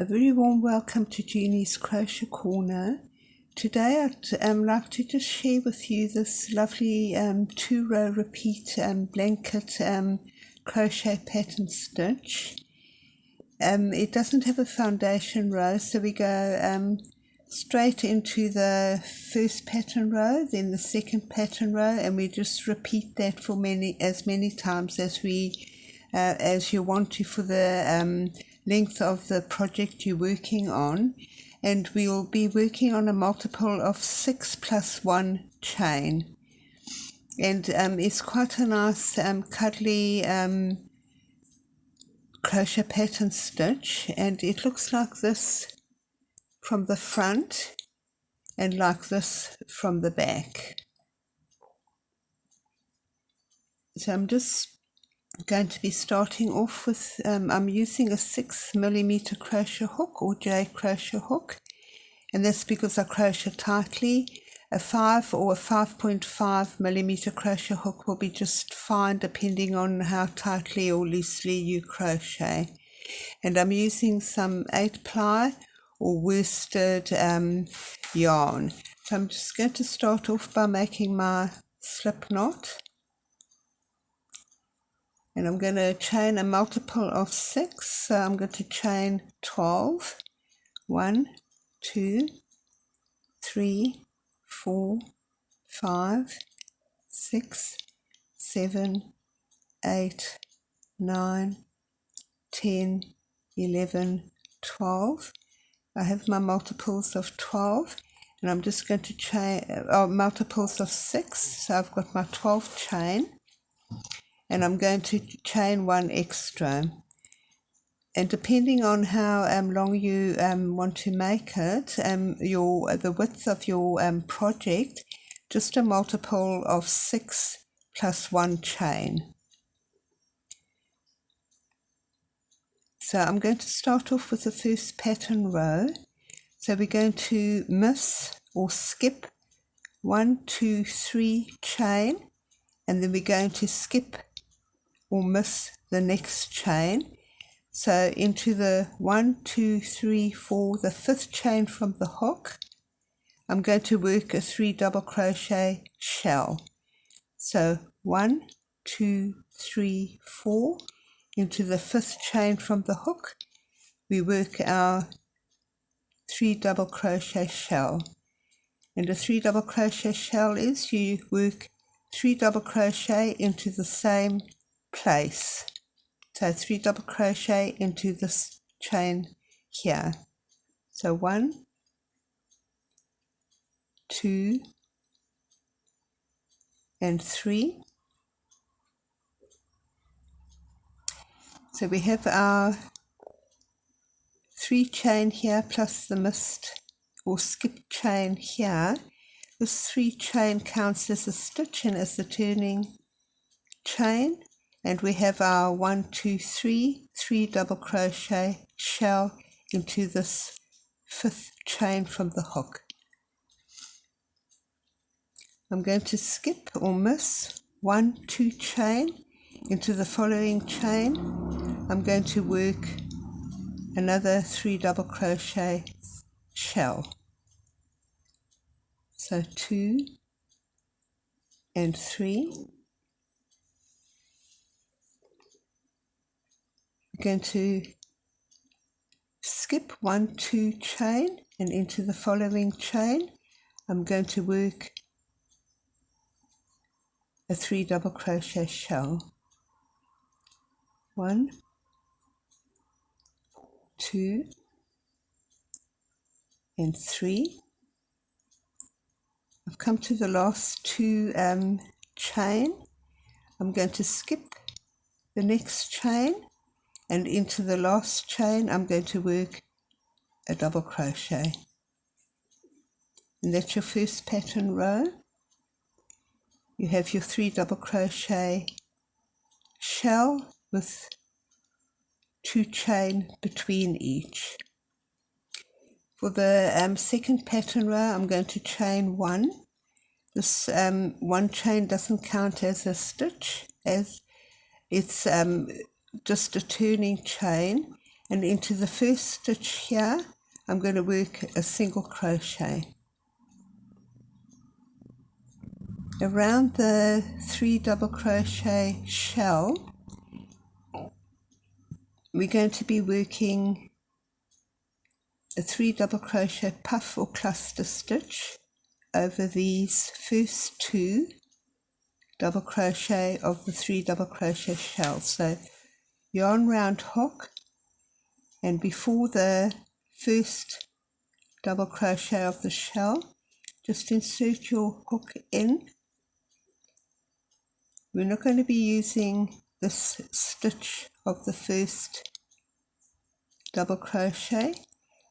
A very warm welcome to Genie's Crochet Corner. Today I'd like to just share with you this lovely 2-row repeat blanket crochet pattern stitch. It doesn't have a foundation row, so we go straight into the first pattern row, then the second pattern row, and we just repeat that for as many times as you want to for the length of the project you're working on. And we'll be working on a multiple of 6 plus 1 chain, and it's quite a nice cuddly crochet pattern stitch, and it looks like this from the front and like this from the back. So I'm just going to be starting off with I'm using a 6mm crochet hook or J crochet hook, and that's because I crochet tightly. A 5 or a 5.5mm crochet hook will be just fine depending on how tightly or loosely you crochet. And I'm using some 8-ply or worsted yarn. So I'm just going to start off by making my slip knot. And I'm going to chain a multiple of 6, so I'm going to chain 12. 1, 2, 3, 4, 5, 6, 7, 8, 9, 10, 11, 12. I have my multiples of 12, and I'm just going to chain multiples of 6, so I've got my 12 chain. And I'm going to chain 1 extra, and depending on how long you want to make it, the width of your project, just a multiple of 6 plus 1 chain. So I'm going to start off with the first pattern row. So we're going to miss or skip 1, 2, 3 chain, and then we're going to skip or miss the next chain. So into the 1, 2, 3, 4, the 5th chain from the hook, I'm going to work a 3 double crochet shell. So 1, 2, 3, 4, into the 5th chain from the hook, we work our 3 double crochet shell. And a 3 double crochet shell is you work 3 double crochet into the same place. So 3 double crochet into this chain here. So 1, 2, and 3. So we have our 3 chain here plus the missed or skipped chain here. This 3 chain counts as a stitch and as the turning chain. And we have our 1, 2, 3, 3 double crochet shell into this 5th chain from the hook. I'm going to skip or miss 1, 2 chain into the following chain. I'm going to work another 3 double crochet shell. So 2 and 3. I'm going to skip 1, 2 chain, and into the following chain I'm going to work a 3 double crochet shell. 1, 2, and 3. I've come to the last 2 chain. I'm going to skip the next chain, and into the last chain I'm going to work a double crochet. And that's your first pattern row. You have your 3 double crochet shell with 2 chain between each. For the second pattern row I'm going to chain 1. This 1 chain doesn't count as a stitch, as it's just a turning chain, and into the first stitch here I'm going to work a single crochet. Around the 3 double crochet shell we're going to be working a 3 double crochet puff or cluster stitch over these first 2 double crochet of the 3 double crochet shells. So yarn round hook, and before the first double crochet of the shell just insert your hook in. We're not going to be using this stitch of the first double crochet.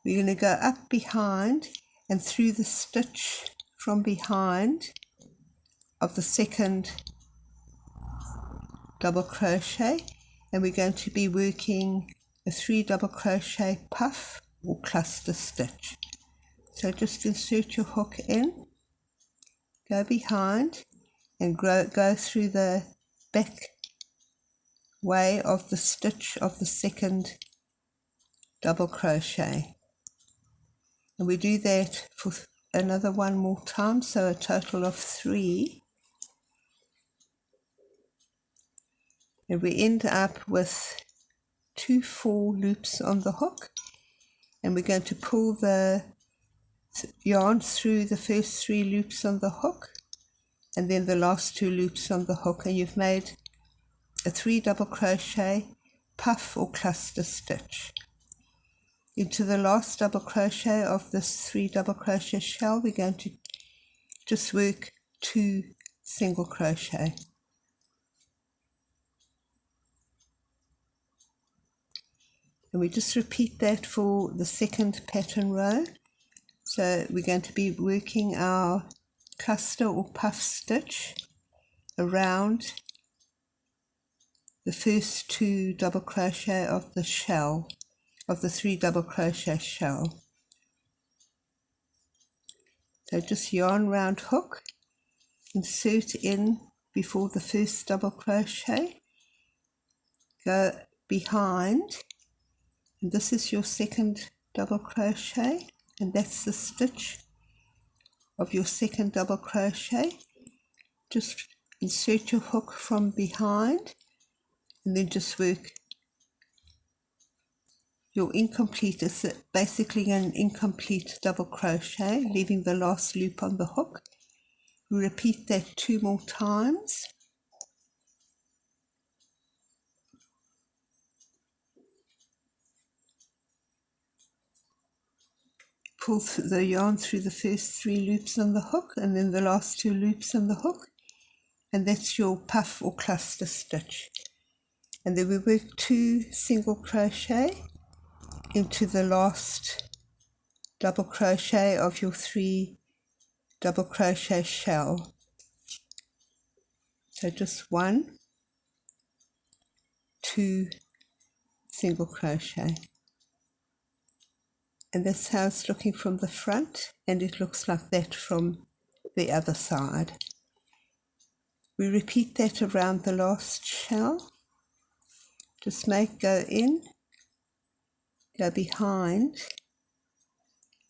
We're going to go up behind and through the stitch from behind of the second double crochet, and we're going to be working a 3 double crochet puff or cluster stitch. So just insert your hook in, go behind and go through the back way of the stitch of the second double crochet, and we do that for another one more time, so a total of 3, and we end up with 2 4 loops on the hook, and we're going to pull the yarn through the first 3 loops on the hook and then the last 2 loops on the hook, and you've made a 3 double crochet puff or cluster stitch. Into the last double crochet of this 3 double crochet shell we're going to just work 2 single crochet, and we just repeat that for the second pattern row. So we're going to be working our cluster or puff stitch around the first 2 double crochet of the shell, of the 3 double crochet shell. So just yarn round hook, insert in before the first double crochet, go behind, and this is your second double crochet, and that's the stitch of your second double crochet. Just insert your hook from behind and then just work your incomplete. It's basically an incomplete double crochet, leaving the last loop on the hook. We repeat that 2 more times. Pull the yarn through the first 3 loops on the hook and then the last 2 loops on the hook, and that's your puff or cluster stitch. And then we work 2 single crochet into the last double crochet of your 3 double crochet shell. So just 1, 2 single crochet, and that's how it's looking from the front, and it looks like that from the other side. We repeat that around the last shell. Just go in, go behind,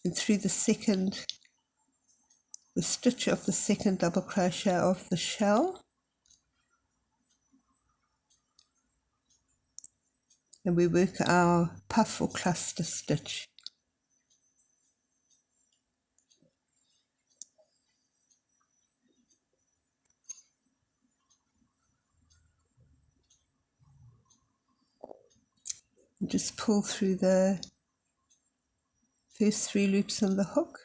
and through the stitch of the second double crochet of the shell, and we work our puff or cluster stitch. And just pull through the first 3 loops on the hook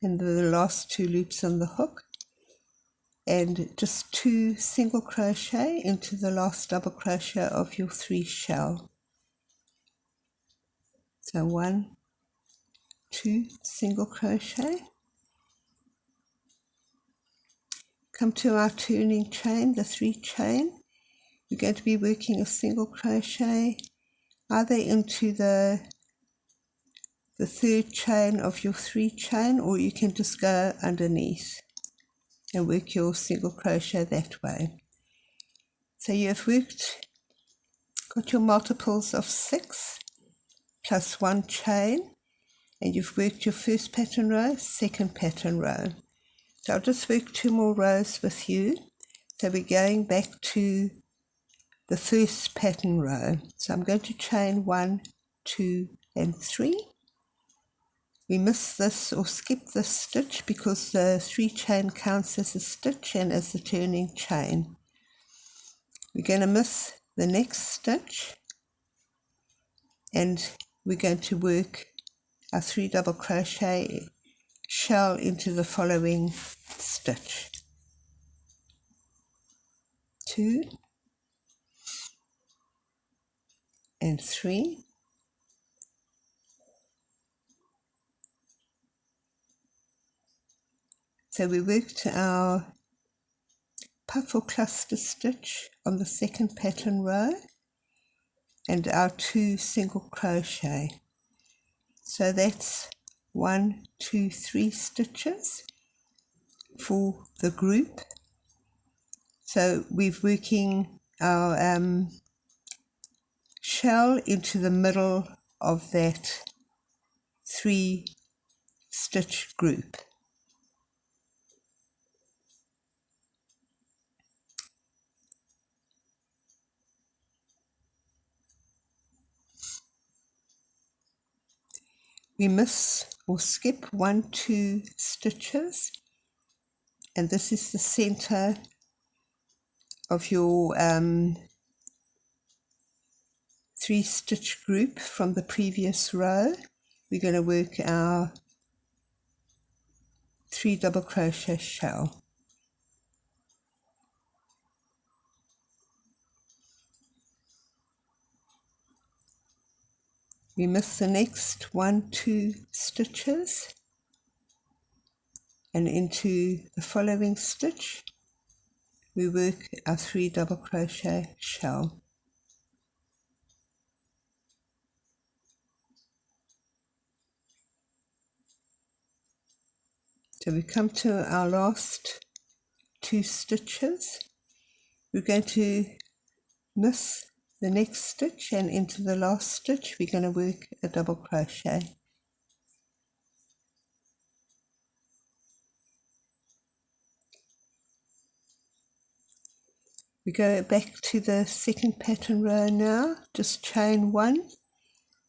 and the last 2 loops on the hook, and just 2 single crochet into the last double crochet of your 3 shell. So 1, 2 single crochet. Come to our turning chain, the 3 chain. We're going to be working a single crochet either into the 3rd chain of your 3 chain, or you can just go underneath and work your single crochet that way. So you have got your multiples of 6, plus 1 chain, and you've worked your first pattern row, second pattern row. So I'll just work 2 more rows with you. So we're going back to the first pattern row. So I'm going to chain 1, 2 and 3. We miss this or skip this stitch because the 3 chain counts as a stitch and as the turning chain. We're going to miss the next stitch, and we're going to work our 3 double crochet shell into the following stitch. 2 and 3. So we worked our puff or cluster stitch on the second pattern row and our 2 single crochet. So that's 1, 2, 3 stitches for the group. So we're working our shell into the middle of that 3 stitch group. We miss or skip 1, 2 stitches, and this is the center of your 3 stitch group from the previous row. We're going to work our 3 double crochet shell. We miss the next 1, 2 stitches and into the following stitch we work our 3 double crochet shell. So we come to our last 2 stitches. We're going to miss the next stitch, and into the last stitch we're going to work a double crochet. We go back to the second pattern row now, just chain 1.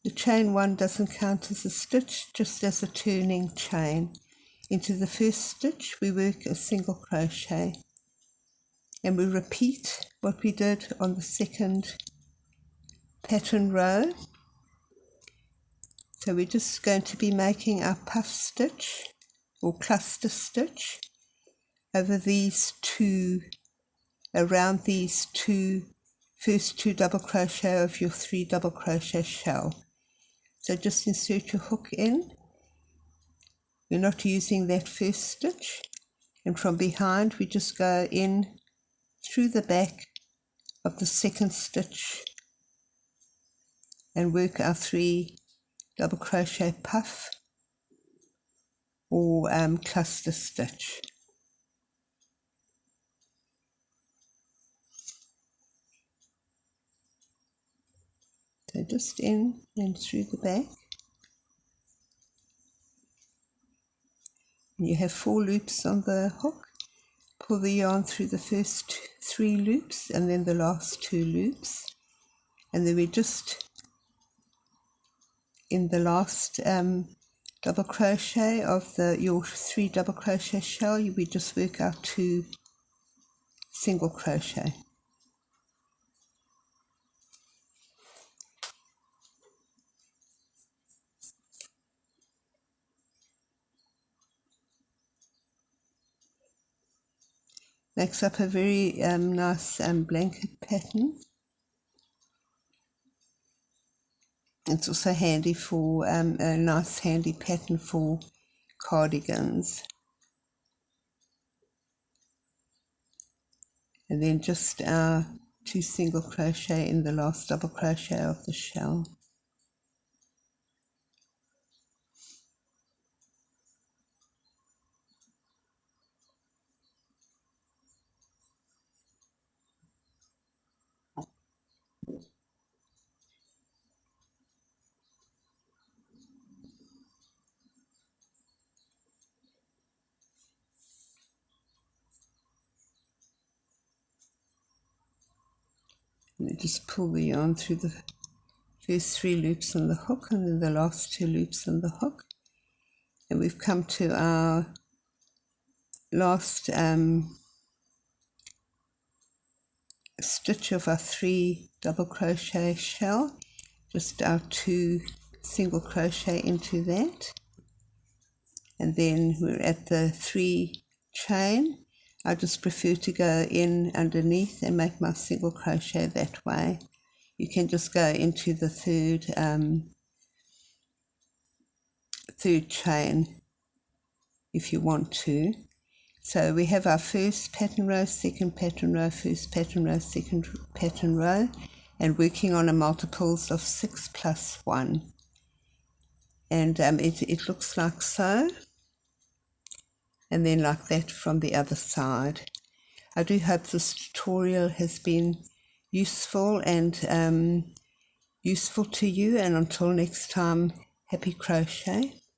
The chain 1 doesn't count as a stitch, just as a turning chain. Into the first stitch we work a single crochet, and we repeat what we did on the second pattern row. So we're just going to be making our puff stitch or cluster stitch over these 2, around these 2 first 2 double crochet of your 3 double crochet shell. So just insert your hook in. We're not using that first stitch, and from behind we just go in through the back of the second stitch and work our 3 double crochet puff or cluster stitch. So just in and through the back. And you have 4 loops on the hook. Pull the yarn through the first 3 loops and then the last 2 loops, and then we just in the last double crochet of your 3 double crochet shell, we just work our 2 single crochet. Makes up a very nice blanket pattern. It's also handy for a nice handy pattern for cardigans. And then just our 2 single crochet in the last double crochet of the shell. And then just pull the yarn through the first 3 loops on the hook and then the last 2 loops on the hook. And we've come to our last stitch of our 3 double crochet shell, just our 2 single crochet into that, and then we're at the 3 chain. I just prefer to go in underneath and make my single crochet that way. You can just go into the third chain if you want to. So we have our first pattern row, second pattern row, first pattern row, second pattern row, and working on a multiples of 6 plus 1. And it looks like so, and then like that from the other side. I do hope this tutorial has been useful and useful to you, and until next time, happy crochet.